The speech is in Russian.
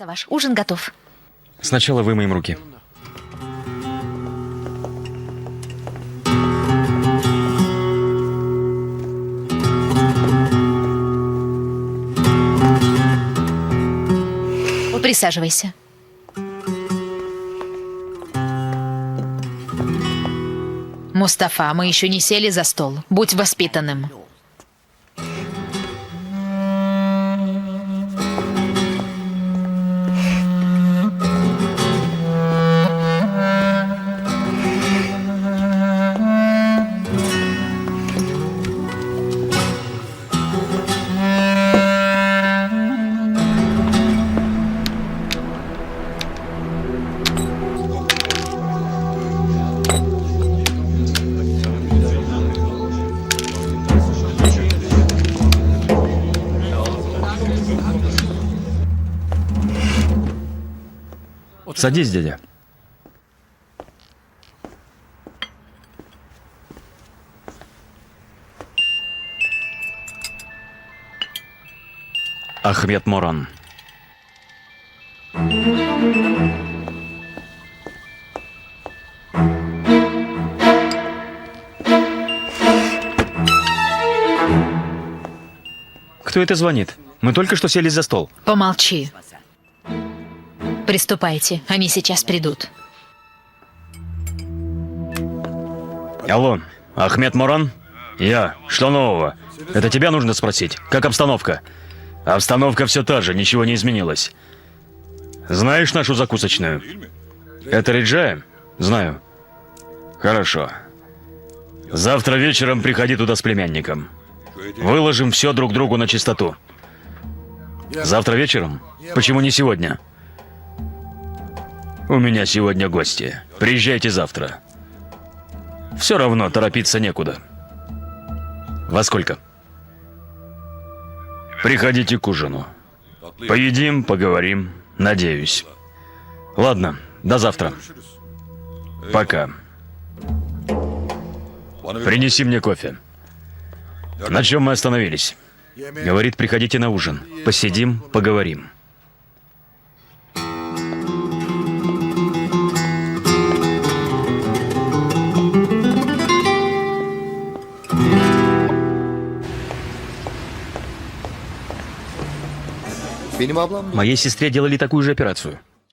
Ваш ужин готов. Сначала вымоем руки. Присаживайся. Мустафа, мы еще не сели за стол. Будь воспитанным. Садись, дядя. Ахмед Моран. Кто это звонит? Мы только что сели за стол. Помолчи. Приступайте, они сейчас придут. Алло, Ахмед Моран? Я. Что нового? Это тебя нужно спросить. Как обстановка? Обстановка все та же, ничего не изменилось. Знаешь нашу закусочную? Это Риджая? Знаю. Хорошо. Завтра вечером приходи туда с племянником. Выложим все друг другу на чистоту. Завтра вечером? Почему не сегодня? У меня сегодня гости. Приезжайте завтра. Все равно торопиться некуда. Во сколько? Приходите к ужину. Поедим, поговорим. Надеюсь. Ладно, до завтра. Пока. Принеси мне кофе. На чем мы остановились? Говорит, приходите на ужин. Посидим, поговорим. Моей сестре делали такую же операцию.